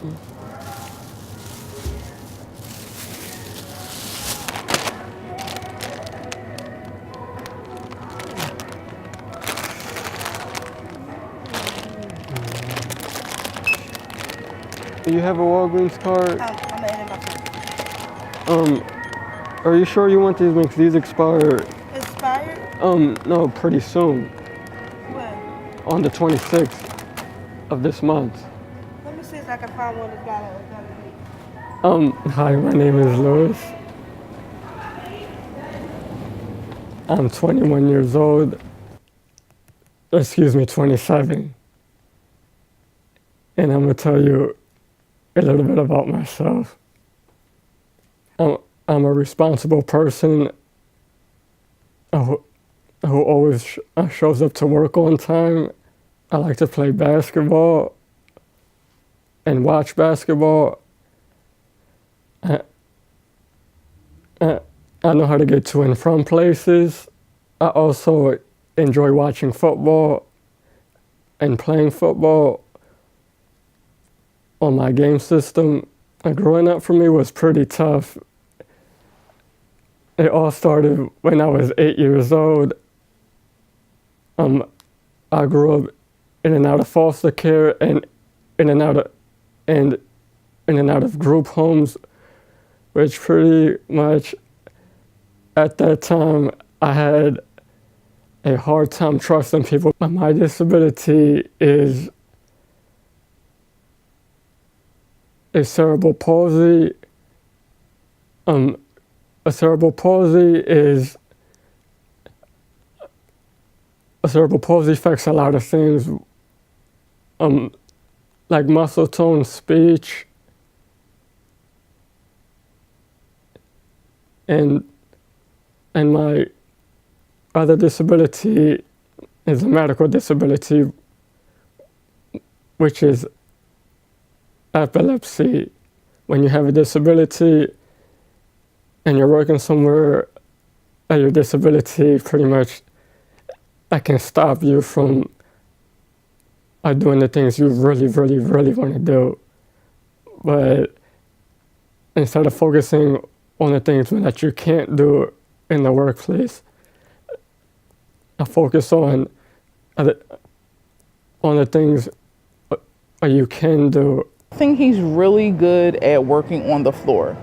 Do you have a Walgreens card? I'm in my phone. Are you sure you want these links? These expire, Expired? no, pretty soon. When? On the 26th of this month. Let me see if I can find one that's got a Hi, my name is Louis. I'm 21 years old. Excuse me, 27. And I'm gonna tell you a little bit about myself. I'm a responsible person who always shows up to work on time. I like to play basketball and watch basketball. I know how to get to and from places. I also enjoy watching football and playing football on my game system. Growing up for me was pretty tough. It all started when I was 8 years old. I grew up in and out of foster care and in and out of group homes, which pretty much at that time I had a hard time trusting people. My disability is a cerebral palsy. A cerebral palsy affects a lot of things, like muscle tone, speech, and my other disability is a medical disability, which is epilepsy. When you have a disability and you're working somewhere, your disability pretty much that can stop you from doing the things you really, really, really want to do. But instead of focusing on the things that you can't do in the workplace, I focus on the things you can do. I think he's really good at working on the floor.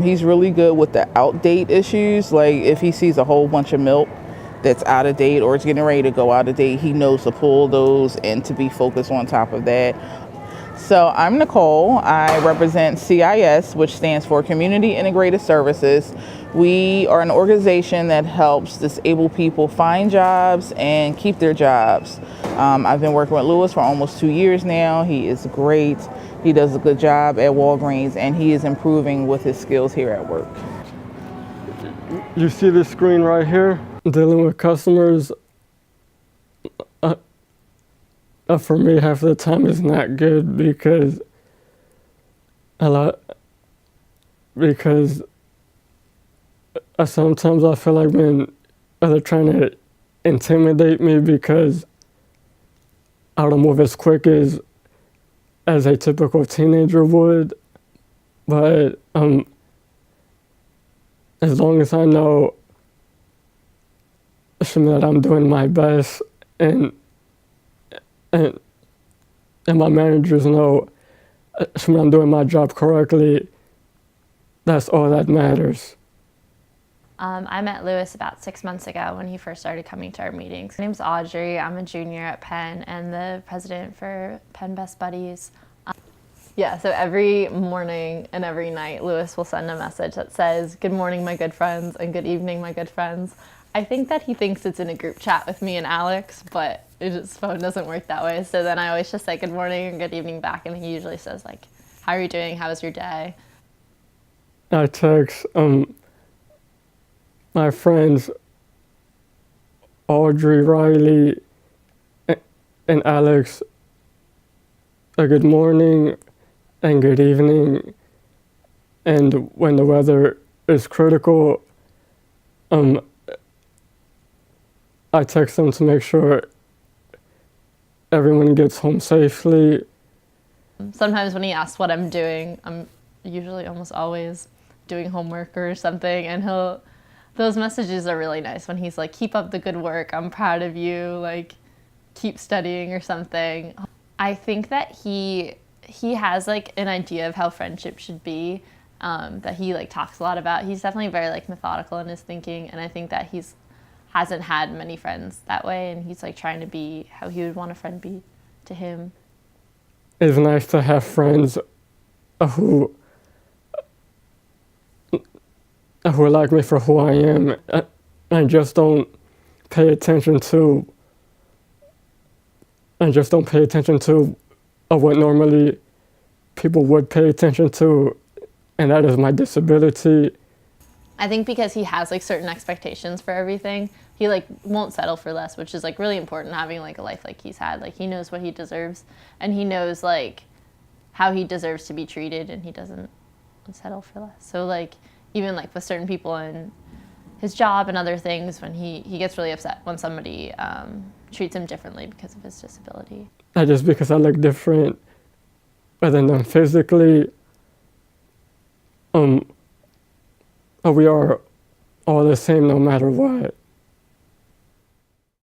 He's really good with the outdate issues. Like if he sees a whole bunch of milk that's out of date or it's getting ready to go out of date, he knows to pull those and to be focused on top of that. So I'm Nicole. I represent CIS, which stands for Community Integrated Services. We are an organization that helps disabled people find jobs and keep their jobs. I've been working with Louis for almost 2 years now. He is great. He does a good job at Walgreens, and he is improving with his skills here at work. You see this screen right here? Dealing with customers, for me, half the time is not good because sometimes I feel like when they're trying to intimidate me because I don't move as quick as a typical teenager would. But as long as I know that I'm doing my best and my managers know I'm doing my job correctly, that's all that matters. I met Louis about 6 months ago when he first started coming to our meetings. My name's Audrey. I'm a junior at Penn and the president for Penn Best Buddies. Yeah, so every morning and every night, Louis will send a message that says, "Good morning, my good friends," and "Good evening, my good friends." I think that he thinks it's in a group chat with me and Alex, but his phone doesn't work that way. So then I always just say good morning and good evening back, and he usually says like, "How are you doing? How was your day?" I text my friends Audrey, Riley, and Alex a good morning and good evening. And when the weather is critical, I text them to make sure everyone gets home safely. Sometimes when he asks what I'm doing, I'm usually almost always doing homework or something, and those messages are really nice when he's like, keep up the good work, I'm proud of you, like, keep studying or something. I think that he has like an idea of how friendship should be, that he like talks a lot about. He's definitely very like methodical in his thinking, and I think that hasn't had many friends that way, and he's like trying to be how he would want a friend be to him. It's nice to have friends who like me for who I am. I just don't pay attention to. What normally people would pay attention to, and that is my disability. I think because he has like certain expectations for everything, he like won't settle for less, which is like really important having like a life like he's had. Like he knows what he deserves, and he knows like how he deserves to be treated, and he doesn't settle for less. So like even like with certain people in his job and other things, when he gets really upset when somebody treats him differently because of his disability. Just because I look different other than physically, we are all the same no matter what.